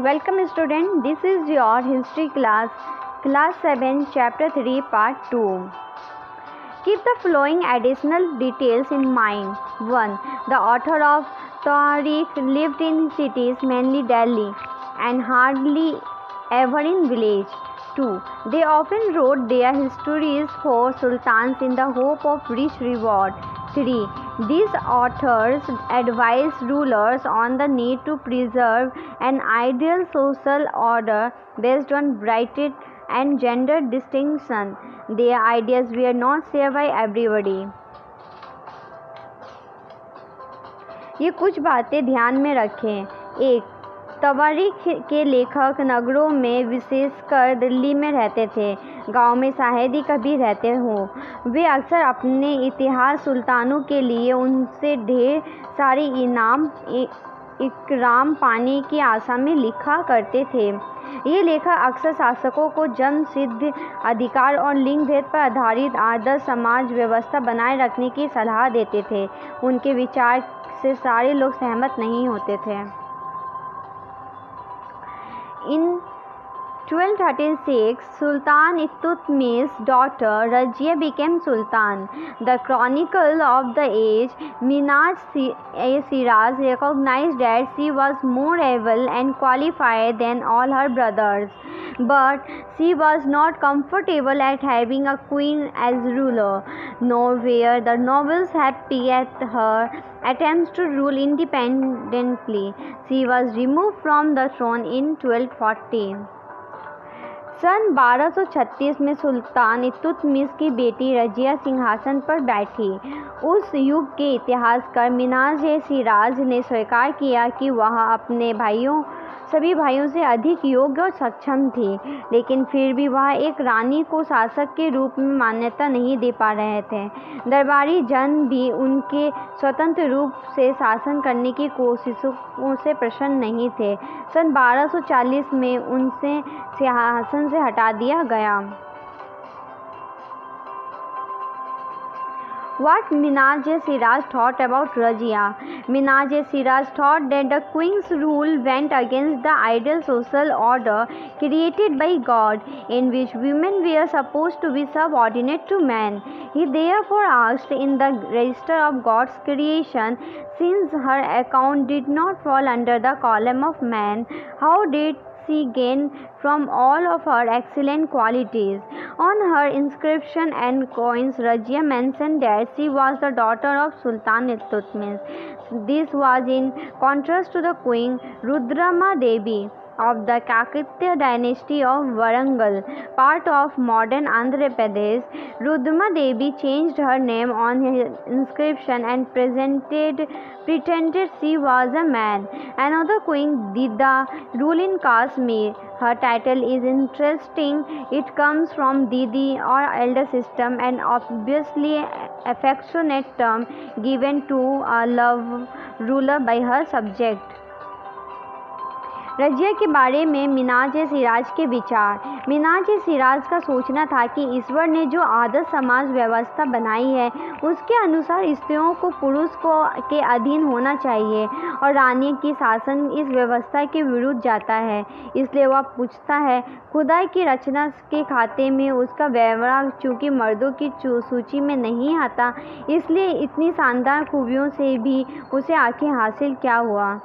Welcome student, this is your history class 7 chapter 3 part 2. Keep the following additional details in mind. 1. The author of Tariq lived in cities, mainly Delhi, and hardly ever in village. 2. They often wrote their histories for sultans in the hope of rich reward. 3. These authors advised rulers on the need to preserve an ideal social order based on brighted and gender distinction. Their ideas were not shared by everybody. ये कुछ बातें ध्यान में रखें। 1. तवारीख के लेखक नगरों में, विशेषकर दिल्ली में रहते थे। गांव में शायद ही कभी रहते हों। वे अक्सर अपने इतिहास सुल्तानों के लिए उनसे ढेर सारी इकराम पाने की आशा में लिखा करते थे। ये लेखक अक्सर शासकों को जन्म सिद्ध अधिकार और लिंग भेद पर आधारित आदर्श समाज व्यवस्था बनाए रखने की सलाह देते थे। उनके विचार से सारे लोग सहमत नहीं होते थे। In 1236, Sultan Iltutmis's daughter Razia became Sultan. The Chronicle of the age, Minhaj-e-Shiraz, recognized that she was more able and qualified than all her brothers, but she was not comfortable at having a queen as ruler, nor were the nobles happy at her attempts to rule independently. She was removed from the throne in 1214. सन 1236 में सुल्तान इल्तुतमिश की बेटी रजिया सिंहासन पर बैठी। उस युग के इतिहासकार मिन्हाज-ए-शिराज ने स्वीकार किया कि वह अपने सभी भाइयों से अधिक योग्य और सक्षम थी, लेकिन फिर भी वह एक रानी को शासक के रूप में मान्यता नहीं दे पा रहे थे। दरबारी जन भी उनके स्वतंत्र रूप से शासन करने की कोशिशों से प्रसन्न नहीं थे। सन 1240 में उनसे सिंहासन से हटा दिया गया। What Minhaj-e-Shiraz thought about Razia? Minhaj-e-Shiraz thought that the queen's rule went against the ideal social order created by God, in which women were supposed to be subordinate to men. He therefore asked, in the register of God's creation, since her account did not fall under the column of man, how did she gain from all of her excellent qualities? On her inscription and coins, Razia mentioned that she was the daughter of Sultan Iltutmish. This was in contrast to the queen Rudrama Devi of the Kakatiya dynasty of Warangal, part of modern Andhra Pradesh. Rudrama Devi changed her name on her inscription and pretended she was a man. Another queen, Dida, ruled in Kashmir. Her title is interesting. It comes from Didi or elder sister, an obviously affectionate term given to a love ruler by her subject. Razia के बारे में मिन्हाज-ए-शिराज के विचार। मिन्हाज-ए-शिराज का सोचना था कि ईश्वर ने जो आदर्श समाज व्यवस्था बनाई है उसके अनुसार स्त्रियों को पुरुष के अधीन होना चाहिए और रानी की शासन इस व्यवस्था के विरुद्ध जाता है। इसलिए वह पूछता है, खुदा की रचना के खाते में उसका व्यवहार चूँकि मर्दों की सूची में नहीं आता, इसलिए इतनी शानदार खूबियों से भी उसे आखिर हासिल क्या हुआ।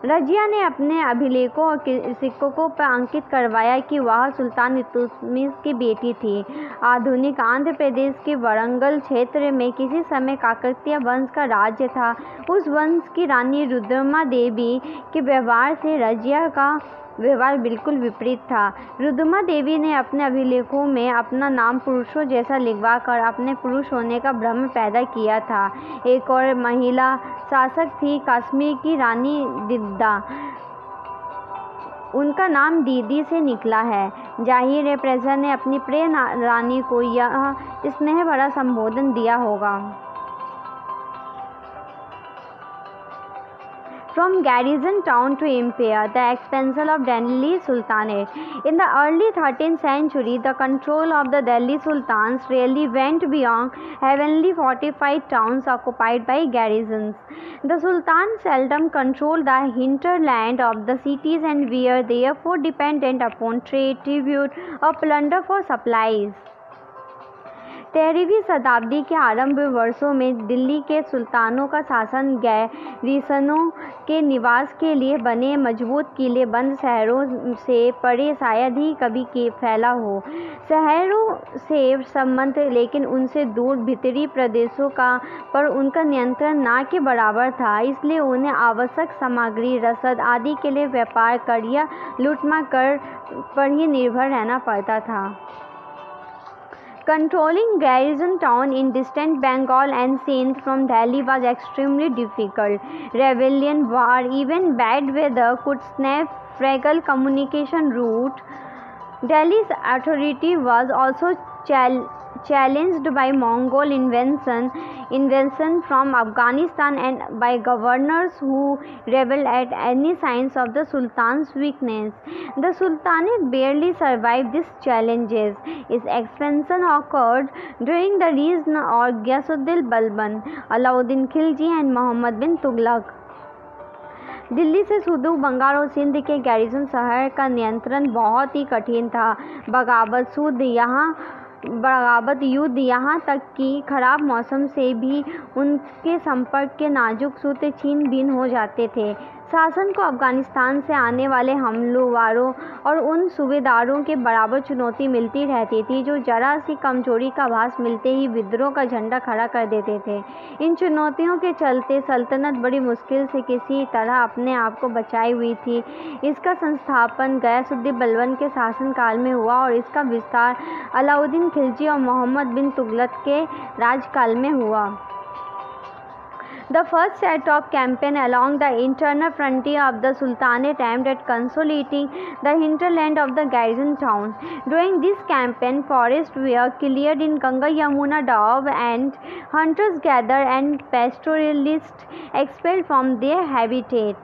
रजिया ने अपने अभिलेखों और सिक्कों पर अंकित करवाया कि वह सुल्तान इल्तुतमिश की बेटी थी। आधुनिक आंध्र प्रदेश के वरंगल क्षेत्र में किसी समय काकतीय वंश का राज्य था। उस वंश की रानी रुद्रमा देवी के व्यवहार से रजिया का व्यवहार बिल्कुल विपरीत था। रुद्रमा देवी ने अपने अभिलेखों में अपना नाम पुरुषों जैसा लिखवाकर अपने पुरुष होने का भ्रम पैदा किया था। एक और महिला शासक थी कश्मीर की रानी दिद्दा। उनका नाम दीदी से निकला है। जाहिर है प्रजा ने अपनी प्रिय रानी को यह स्नेह भरा संबोधन दिया होगा। from garrison town to empire, the expansion of Delhi Sultanate. In the early 13th century, the control of the Delhi Sultans rarely went beyond heavily fortified towns occupied by garrisons. The Sultan seldom controlled the hinterland of the cities and were therefore dependent upon trade, tribute, or plunder for supplies. 13वीं शताब्दी के आरंभ वर्षों में दिल्ली के सुल्तानों का शासन गैरिसनों के निवास के लिए बने मजबूत किले बंद शहरों से परे शायद ही कभी फैला हो। शहरों से संबंध लेकिन उनसे दूर भीतरी प्रदेशों का पर उनका नियंत्रण ना के बराबर था, इसलिए उन्हें आवश्यक सामग्री, रसद आदि के लिए व्यापार कर या लूटमार कर पर ही निर्भर रहना पड़ता था। Controlling garrison town in distant Bengal and Sindh from Delhi was extremely difficult. Rebellion, war, even bad weather could snap fragile communication route. Delhi's authority was also challenged by Mongol invasion from Afghanistan and by governors who rebelled at any signs of the Sultan's weakness. The Sultanate barely survived these challenges. Its expansion occurred during the reign of Ghiyasuddin Balban, Alauddin Khilji and Muhammad bin Tughlaq. Delhi से सुदूर बंगाल और सिंध के garrison शहर का नियंत्रण बहुत ही कठिन था। बगावत युद्ध यहाँ तक कि खराब मौसम से भी उनके संपर्क के नाजुक सूत्र छीन बीन हो जाते थे। शासन को अफगानिस्तान से आने वाले हमलावरों और उन सूबेदारों के बराबर चुनौती मिलती रहती थी जो जरा सी कमजोरी का आभास मिलते ही विद्रोह का झंडा खड़ा कर देते थे। इन चुनौतियों के चलते सल्तनत बड़ी मुश्किल से किसी तरह अपने आप को बचाई हुई थी। इसका संस्थापन गयासुद्दीन बलबन के शासनकाल में हुआ और इसका विस्तार अलाउद्दीन खिलजी और मोहम्मद बिन तुगलक के राजकाल में हुआ। The first set of campaign along the internal frontier of the Sultanate aimed at consolidating the hinterland of the garrison town. During this campaign, forests were cleared in Ganga Yamuna Doab and hunters gathered and pastoralists expelled from their habitat.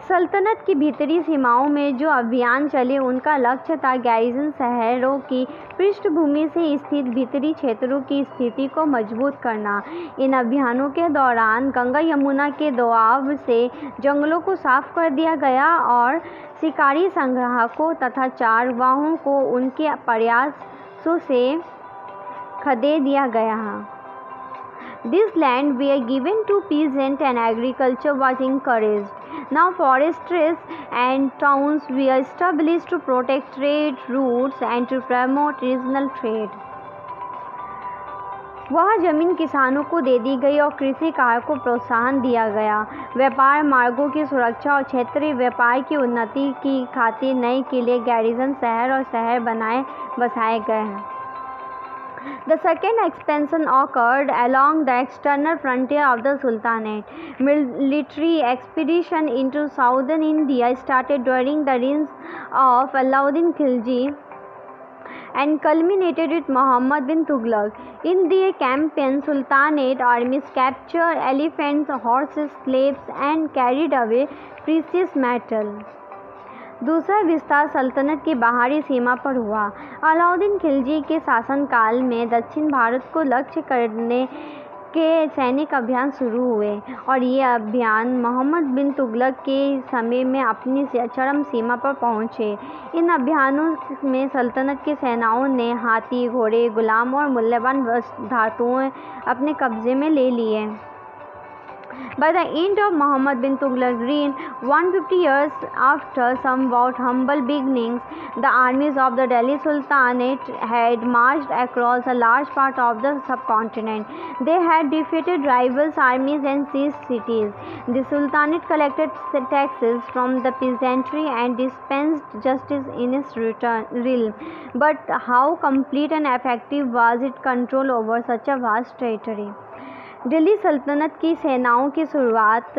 सल्तनत की भीतरी सीमाओं में जो अभियान चले उनका लक्ष्य था गैरिसन शहरों की पृष्ठभूमि से स्थित भीतरी क्षेत्रों की स्थिति को मजबूत करना। इन अभियानों के दौरान गंगा यमुना के दोआब से जंगलों को साफ कर दिया गया और शिकारी संग्राहकों तथा चारवाहों को उनके प्रयासों से खदेड़ दिया गया। This land were given to peasants and agriculture was encouraged. Now forests and towns were established to protect trade routes and to promote regional trade. वह जमीन किसानों को दे दी गई और कृषि कार्य को प्रोत्साहन दिया गया। व्यापार मार्गों की सुरक्षा और क्षेत्रीय व्यापार की उन्नति की खातिर नए किले, गैरिसन शहर और शहर बसाए गए हैं। The second expansion occurred along the external frontier of the Sultanate. Military expedition into southern India started during the reign of Alauddin Khilji and culminated with Muhammad bin Tughlaq. In their campaign, Sultanate armies captured elephants, horses, slaves and carried away precious metal. दूसरा विस्तार सल्तनत की बाहरी सीमा पर हुआ। अलाउद्दीन खिलजी के शासनकाल में दक्षिण भारत को लक्ष्य करने के सैनिक अभियान शुरू हुए और ये अभियान मोहम्मद बिन तुगलक के समय में अपनी चरम सीमा पर पहुँचे। इन अभियानों में सल्तनत की सेनाओं ने हाथी, घोड़े, गुलाम और मूल्यवान धातुएं अपने कब्जे में ले लिए। By the end of Muhammad bin Tughlaq's reign, 150 years after somewhat humble beginnings, the armies of the Delhi Sultanate had marched across a large part of the subcontinent. They had defeated rivals' armies and seized cities. The Sultanate collected taxes from the peasantry and dispensed justice in its realm. But how complete and effective was its control over such a vast territory? Delhi सल्तनत की सेनाओं की शुरुआत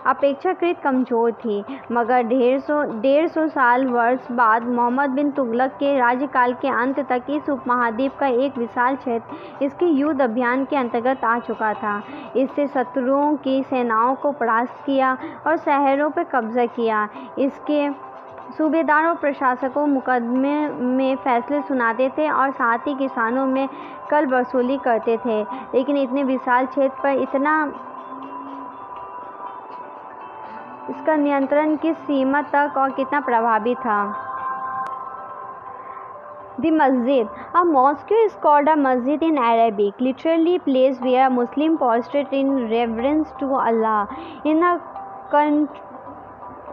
अपेक्षाकृत कमज़ोर थी, मगर 150 साल वर्ष बाद मोहम्मद बिन तुगलक के राज्यकाल के अंत तक इस उपमहाद्वीप का एक विशाल क्षेत्र इसके युद्ध अभियान के अंतर्गत आ चुका था। इससे शत्रुओं की सेनाओं को परास्त किया और शहरों पर कब्जा किया। इसके सूबेदार और प्रशासकों मुकदमे में फैसले सुनाते थे और साथ ही किसानों में कर वसूली करते थे, लेकिन इतने विशाल क्षेत्र पर इसका नियंत्रण किस सीमा तक और कितना प्रभावी था। The masjid. A mosque is called a masjid in Arabic, literally place where Muslims prostrate in reverence to Allah. In a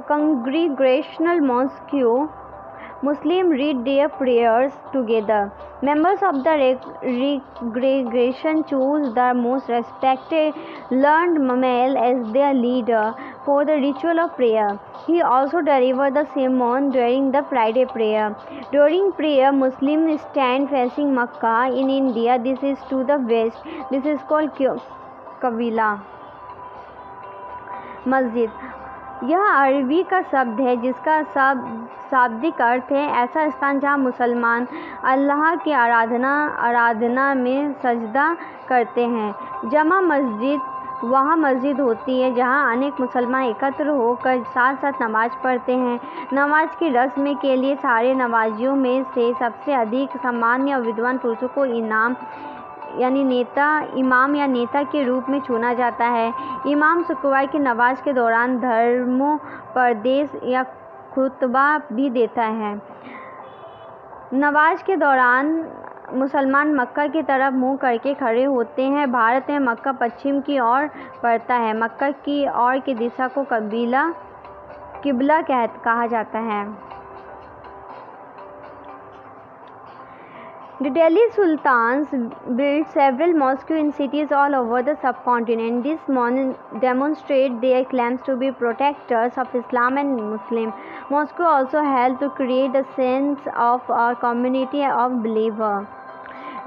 congregational mosque, Muslims read their prayers together. Members of the congregation choose the most respected learned male as their leader for the ritual of prayer. He also delivers the sermon during the Friday prayer. During prayer, Muslims stand facing Makkah. In India, this is to the west. This is called Qibla. मस्जिद, यह अरबी का शब्द है जिसका शाब्दिक अर्थ है ऐसा स्थान जहाँ मुसलमान अल्लाह की आराधना में सजदा करते हैं। जमा मस्जिद वहाँ मस्जिद होती है जहाँ अनेक मुसलमान एकत्र होकर साथ साथ नमाज पढ़ते हैं। नमाज की रस्म के लिए सारे नमाजियों में से सबसे अधिक सामान्य और विद्वान पुरुषों को इमाम या नेता के रूप में चुना जाता है। इमाम शुक्रवार की नमाज के दौरान धर्मोपदेश या खुतबा भी देता है। नमाज के दौरान मुसलमान मक्का की तरफ मुंह करके खड़े होते हैं। भारत में मक्का पश्चिम की ओर पड़ता है। मक्का की ओर की दिशा को किबला कहा जाता है। The Delhi Sultans built several mosques in cities all over the subcontinent. This demonstrates their claims to be protectors of Islam and Muslims. Mosques also help to create a sense of a community of believers.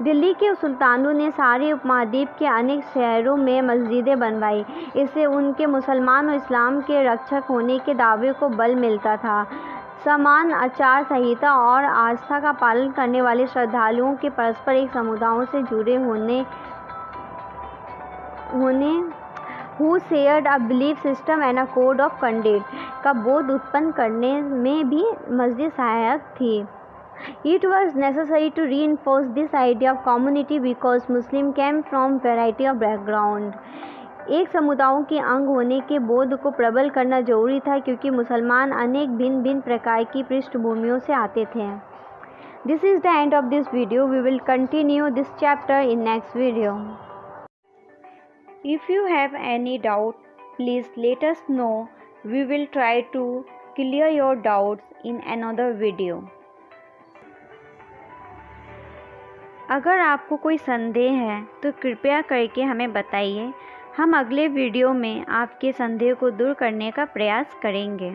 Delhi के सुल्तानों ने सारे उपमहाद्वीप के अनेक शहरों में मस्जिदें बनवाई। इससे उनके मुसलमान और इस्लाम के रक्षक होने के दावे को बल मिलता था। समान आचार संहिता और आस्था का पालन करने वाले श्रद्धालुओं के परस्पर एक समुदायों से जुड़े होने who shared a belief system and a code of conduct का बोध उत्पन्न करने में भी मस्जिद सहायक थी। It was necessary to reinforce this idea of community because Muslims came from variety of background. एक समुदायों के अंग होने के बोध को प्रबल करना जरूरी था क्योंकि मुसलमान अनेक भिन्न प्रकार की पृष्ठभूमियों से आते थे। This is the end of this video. We will continue this chapter in next video. If you have any doubt, please let us know. We will try to clear your doubts in another video. अगर आपको कोई संदेह है तो कृपया करके हमें बताइए। हम अगले वीडियो में आपके संदेह को दूर करने का प्रयास करेंगे।